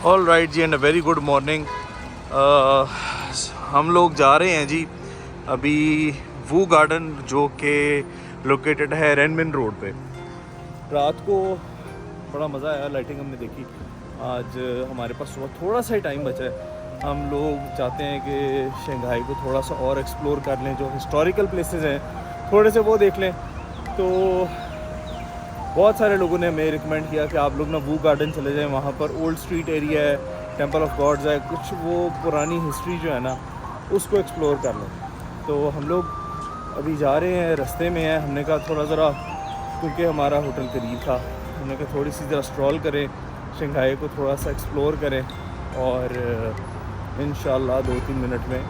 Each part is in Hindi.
ऑल राइट जी and a very good morning. हम लोग जा रहे हैं जी अभी वू गार्डन जो कि लोकेटेड है रेनमिन रोड पे। रात को बड़ा मज़ा आया, लाइटिंग हमने देखी। आज हमारे पास सुबह थोड़ा सा ही टाइम बचा है। हम लोग चाहते हैं कि शंघाई को थोड़ा सा और एक्सप्लोर कर लें, जो हिस्टोरिकल प्लेसेस हैं थोड़े से वो देख लें। तो बहुत सारे लोगों ने हमें रिकमेंड किया कि आप लोग ना वू गार्डन चले जाएं, वहाँ पर ओल्ड स्ट्रीट एरिया है, टेंपल ऑफ गॉड्स है, कुछ वो पुरानी हिस्ट्री जो है ना उसको एक्सप्लोर कर लें। तो हम लोग अभी जा रहे हैं, रास्ते में हैं। हमने कहा थोड़ा ज़रा, क्योंकि हमारा होटल करीब था, हमने कहा थोड़ी सी ज़रा स्ट्रॉल करें, शंघाई को थोड़ा सा एक्सप्लोर करें और इंशाल्लाह 2-3 मिनट में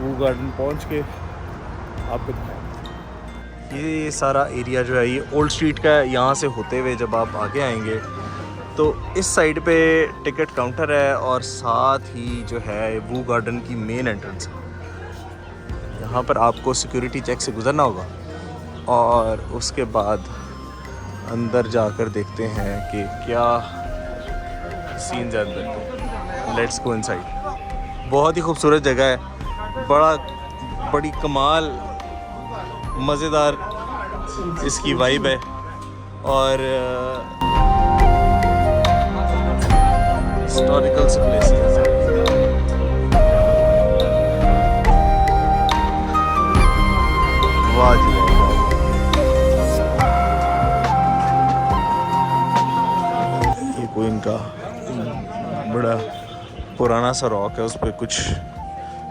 वू गार्डन पहुँच के आपको दिखाएंगे। ये सारा एरिया जो है ये ओल्ड स्ट्रीट का है। यहाँ से होते हुए जब आप आगे आएंगे तो इस साइड पे टिकट काउंटर है और साथ ही जो है वू गार्डन की मेन एंट्रेंस है। यहाँ पर आपको सिक्योरिटी चेक से गुजरना होगा और उसके बाद अंदर जाकर देखते हैं कि क्या सीन्स है अंदर। Let's go inside. बहुत ही खूबसूरत जगह है, बड़ी कमाल मज़ेदार इसकी वाइब है और हिस्टोरिकल से प्लेसेस हैं। वाह जी वाह। ये कोई इनका बड़ा पुराना सा रॉक है, उस पर कुछ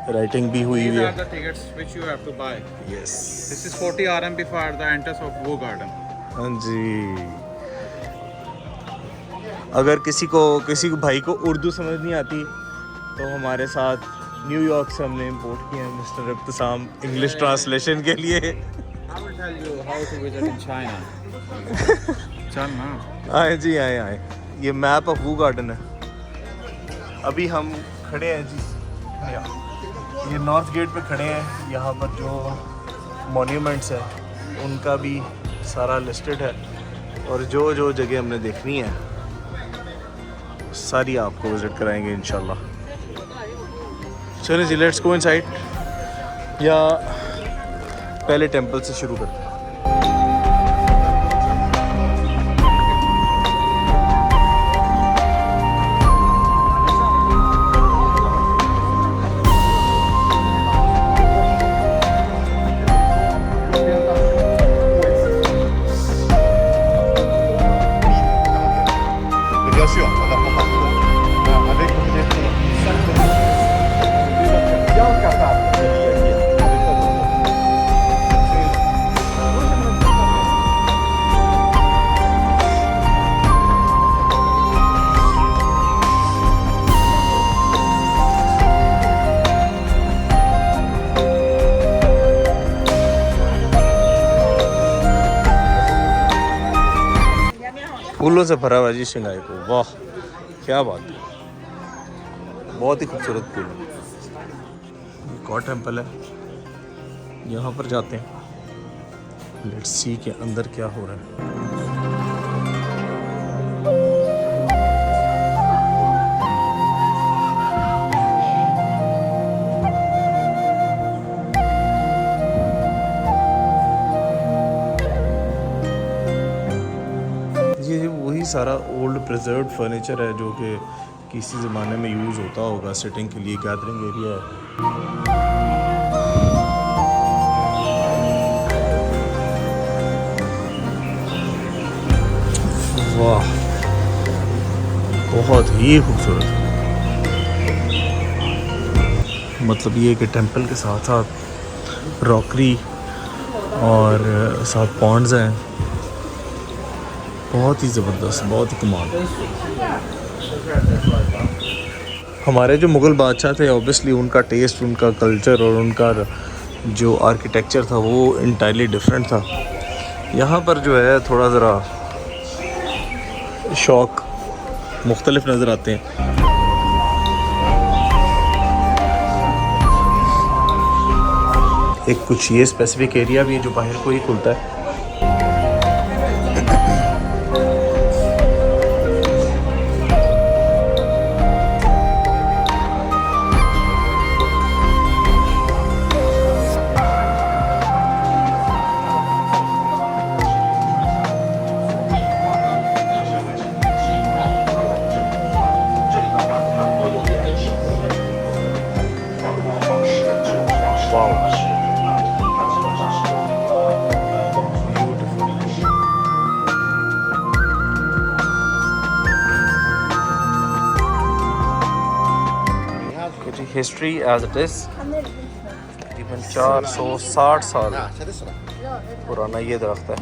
राइटिंग भी हुई हुई है। These are the tickets which you have to buy. Yes, This is 40 RMB for the entrance of Woo Garden. हाँ जी। अगर किसी को भाई को उर्दू समझ नहीं आती तो हमारे साथ न्यूयॉर्क से हमने इंपोर्ट किया है मिस्टर इब्तिसाम इंग्लिश ट्रांसलेशन के लिए। I will tell you how to visit in China. China. आए जी, आए। ये मैप ऑफ वू गार्डन है। अभी हम खड़े हैं जी, ये नॉर्थ गेट पे खड़े हैं। यहाँ पर जो मॉन्यूमेंट्स हैं उनका भी सारा लिस्टेड है और जो जगह हमने देखनी है सारी आपको विज़िट कराएंगे इंशाल्लाह। चलिए जी, लेट्स गो इनसाइड, या पहले टेंपल से शुरू करते हैं। फूलों से भरा हुआ जी शंघाई को। वाह क्या बात है, बहुत ही खूबसूरत फूल है। एक और टेंपल है, यहाँ पर जाते हैं। लेट्स सी के अंदर क्या हो रहा है। ये वही सारा ओल्ड प्रिजर्व्ड फर्नीचर है जो कि किसी ज़माने में यूज़ होता होगा, सिटिंग के लिए, गैदरिंग एरिया है। वाह, बहुत ही खूबसूरत। मतलब ये कि टेंपल के साथ साथ रॉकरी और साथ पॉन्ड्स हैं, बहुत ही ज़बरदस्त, बहुत ही कमाल। हमारे जो मुग़ल बादशाह थे ऑब्वियसली उनका टेस्ट, उनका कल्चर और उनका जो आर्किटेक्चर था वो इंटायरली डिफरेंट था। यहाँ पर जो है थोड़ा ज़रा शौक मुख्तलिफ नज़र आते हैं। एक कुछ ये स्पेसिफिक एरिया भी है जो बाहर को ही खुलता है। History as it is. तकरीबन 460 साल पुराना ये दरख्त है।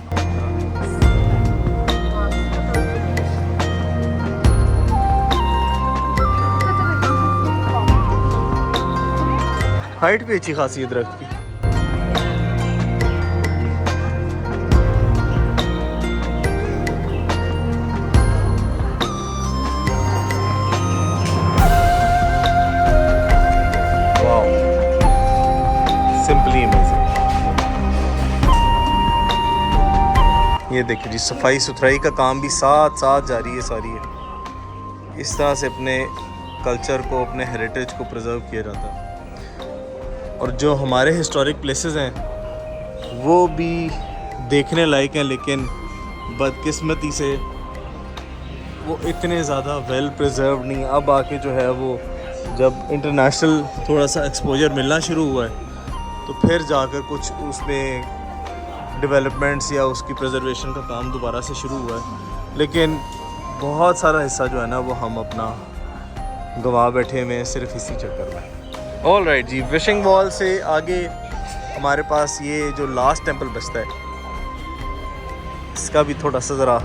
हाइट भी अच्छी खासी है दरख्त की। Simply amazing. ये देखिए जी, सफाई सुथराई का काम भी साथ साथ जारी है सारी है। इस तरह से अपने कल्चर को, अपने हेरिटेज को प्रिजर्व किया जाता है। और जो हमारे हिस्टोरिक प्लेसेस हैं वो भी देखने लायक हैं, लेकिन बदकिस्मती से वो इतने ज़्यादा वेल प्रिजर्व नहीं। अब आके जो है वो जब इंटरनेशनल थोड़ा सा एक्सपोजर मिलना शुरू हुआ है तो फिर जाकर कुछ उसमें डेवलपमेंट्स या उसकी प्रिजर्वेशन का काम दोबारा से शुरू हुआ है, लेकिन बहुत सारा हिस्सा जो है ना वो हम अपना गंवा बैठे हुए हैं सिर्फ इसी चक्कर में। ऑल राइट जी, विशिंग वॉल से आगे हमारे पास ये जो लास्ट टेंपल बचता है, इसका भी थोड़ा सा ज़रा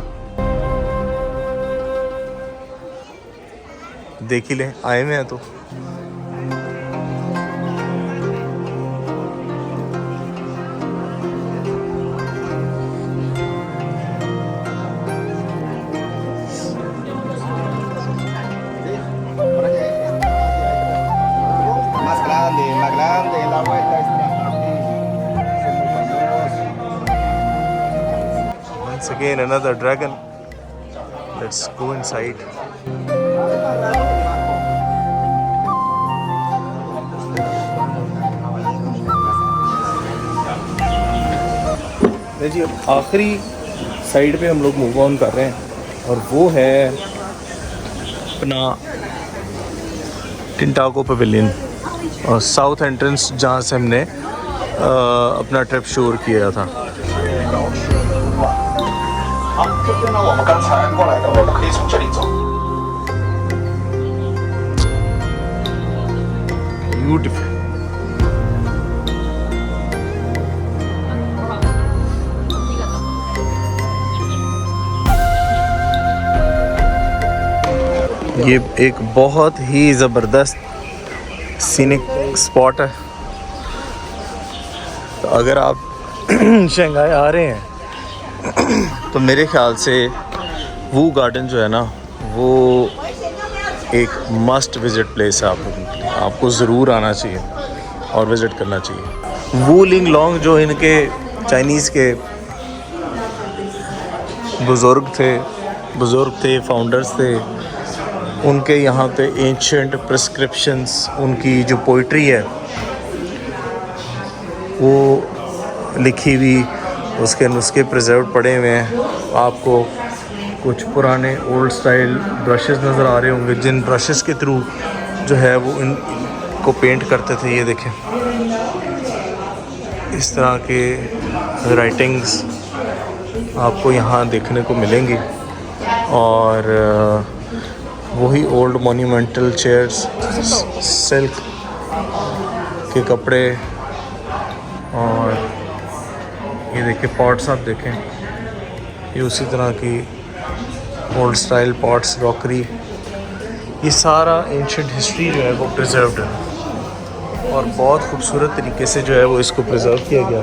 देख ही लें, आए हुए हैं तो। más grande, la vuelta es Once again another dragon. Let's go inside. जी अब आखिरी साइड पे हम लोग मूव ऑन कर रहे हैं और वो है अपना टिंटागो पवेलियन और साउथ एंट्रेंस, जहाँ से हमने अपना ट्रिप शुरू किया था। ब्यूटीफुल। ये एक बहुत ही ज़बरदस्त सीनिक स्पॉट है। तो अगर आप शंघाई आ रहे हैं तो मेरे ख्याल से वू गार्डन जो है ना वो एक मस्ट विज़िट प्लेस है आप लोगों के लिए। आपको ज़रूर आना चाहिए और विज़िट करना चाहिए। वू लिंग लॉन्ग जो इनके चाइनीज़ के बुज़ुर्ग थे, फाउंडर्स थे, उनके यहाँ पे एंशिएंट प्रिस्क्रिप्शंस, उनकी जो पोइट्री है वो लिखी हुई, उसके नुस्खे प्रिजर्व पड़े हुए हैं। आपको कुछ पुराने ओल्ड स्टाइल ब्रशेस नज़र आ रहे होंगे, जिन ब्रशेस के थ्रू जो है वो इनको पेंट करते थे। ये देखें, इस तरह के राइटिंग्स आपको यहाँ देखने को मिलेंगी। और वही ओल्ड मोन्यूमेंटल चेयर्स, सिल्क के कपड़े, और ये देखिए पॉट्स आप देखें, ये उसी तरह की ओल्ड स्टाइल पॉट्स, रॉकरी। ये सारा एंशिएंट हिस्ट्री जो है वो प्रिजर्व्ड है और बहुत खूबसूरत तरीके से जो है वो इसको प्रिजर्व किया गया।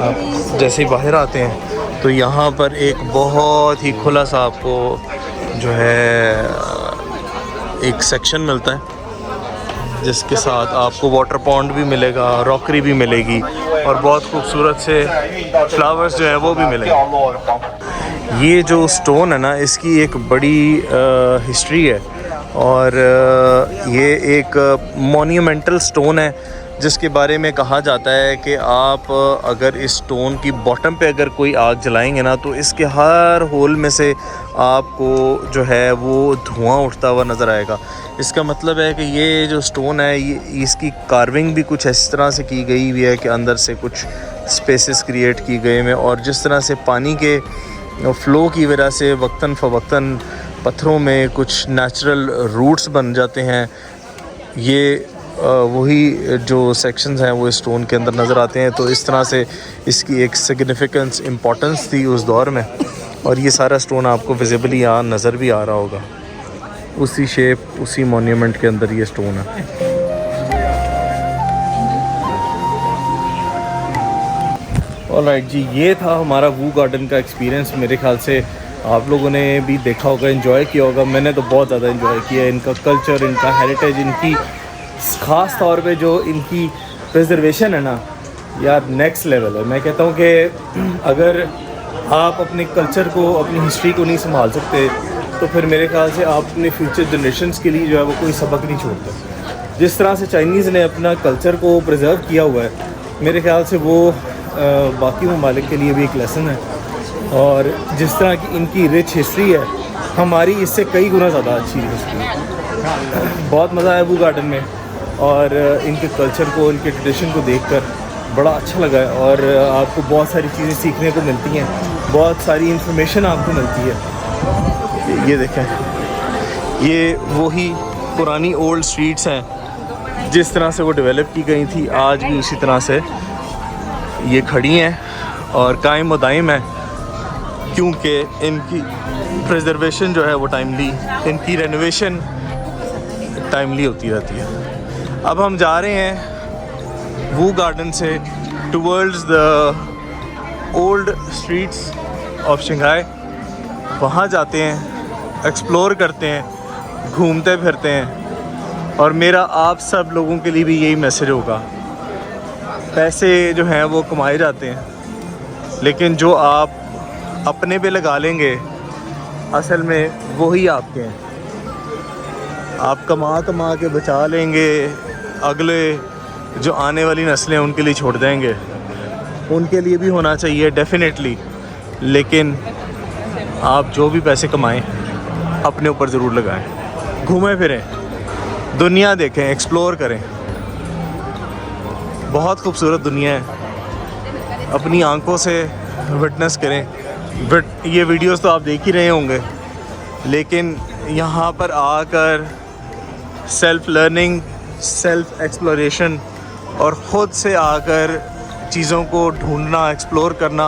आप जैसे ही बाहर आते हैं तो यहाँ पर एक बहुत ही खुला सा आपको जो है एक सेक्शन मिलता है, जिसके साथ आपको वाटर पॉन्ड भी मिलेगा, रॉकरी भी मिलेगी और बहुत खूबसूरत से फ्लावर्स जो है वो भी मिलेंगे। ये जो स्टोन है ना, इसकी एक बड़ी हिस्ट्री है और ये एक मोन्यूमेंटल स्टोन है, जिसके बारे में कहा जाता है कि आप अगर इस स्टोन की बॉटम पे अगर कोई आग जलाएंगे ना तो इसके हर होल में से आपको जो है वो धुआं उठता हुआ नज़र आएगा। इसका मतलब है कि ये जो स्टोन है, ये इसकी कार्विंग भी कुछ इस तरह से की गई हुई है कि अंदर से कुछ स्पेसेस क्रिएट की गए हैं, और जिस तरह से पानी के फ़्लो की वजह से वक्तन फ़वक्तन पत्थरों में कुछ नेचुरल रूट्स बन जाते हैं। ये वही जो सेक्शंस हैं वो स्टोन के अंदर नज़र आते हैं। तो इस तरह से इसकी एक सिग्निफिकेंस इम्पोर्टेंस थी उस दौर में, और ये सारा स्टोन आपको विजिबली यहाँ नज़र भी आ रहा होगा। उसी शेप, उसी मॉन्यूमेंट के अंदर ये स्टोन है। ऑलराइट जी, ये था हमारा वू गार्डन का एक्सपीरियंस। मेरे ख्याल से आप लोगों ने भी देखा होगा, एंजॉय किया होगा। मैंने तो बहुत ज़्यादा एंजॉय किया। इनका कल्चर, इनका हेरिटेज, इनकी ख़ास तौर पे जो इनकी प्रिजर्वेशन है ना यार, नेक्स्ट लेवल है। मैं कहता हूँ कि अगर आप अपने कल्चर को, अपनी हिस्ट्री को नहीं संभाल सकते तो फिर मेरे ख्याल से आप अपने फ्यूचर जनरेशन्स के लिए जो है वो कोई सबक नहीं छोड़ते। जिस तरह से चाइनीज़ ने अपना कल्चर को प्रिजर्व किया हुआ है, मेरे ख्याल से वो बाकी ममालिक के लिए भी एक लेसन है। और जिस तरह की इनकी रिच हिस्ट्री है, हमारी इससे कई गुना ज़्यादा अच्छी हिस्ट्री है। बहुत मज़ा आया वू गार्डन में, और इनके कल्चर को, इनके ट्रेडिशन को देखकर बड़ा अच्छा लगा है। और आपको बहुत सारी चीज़ें सीखने को मिलती हैं, बहुत सारी इंफॉर्मेशन आपको मिलती है। ये देखें, ये वही पुरानी ओल्ड स्ट्रीट्स हैं जिस तरह से वो डेवलप की गई थी, आज भी उसी तरह से ये खड़ी हैं और कायम व दायम है, क्योंकि इनकी प्रिजर्वेशन जो है वो टाइमली, इनकी रेनोवेशन टाइमली होती रहती है। अब हम जा रहे हैं वू गार्डन से towards the old streets of Shanghai. वहाँ जाते हैं, एक्सप्लोर करते हैं, घूमते फिरते हैं। और मेरा आप सब लोगों के लिए भी यही मैसेज होगा, पैसे जो हैं वो कमाए जाते हैं, लेकिन जो आप अपने पे लगा लेंगे असल में वही आपके हैं। आप कमा कमा के बचा लेंगे, अगले जो आने वाली नस्लें उनके लिए छोड़ देंगे। उनके लिए भी होना चाहिए डेफिनेटली, लेकिन आप जो भी पैसे कमाएं अपने ऊपर ज़रूर लगाएं। घूमें फिरें, दुनिया देखें, एक्सप्लोर करें। बहुत खूबसूरत दुनिया है, अपनी आंखों से विटनेस करें। बट ये वीडियोस तो आप देख ही रहे होंगे, लेकिन यहाँ पर आकर सेल्फ़ लर्निंग, सेल्फ़ एक्सप्लोरेशन और ख़ुद से आकर चीज़ों को ढूंढना, एक्सप्लोर करना,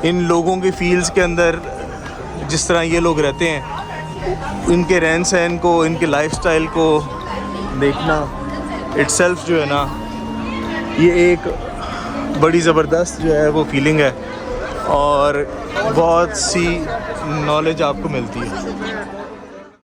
इन लोगों के फील्ड्स के अंदर जिस तरह ये लोग रहते हैं, इनके रहन सहन को, इनके लाइफस्टाइल को देखना इटसेल्फ जो है ना, ये एक बड़ी ज़बरदस्त जो है वो फीलिंग है और बहुत सी नॉलेज आपको मिलती है।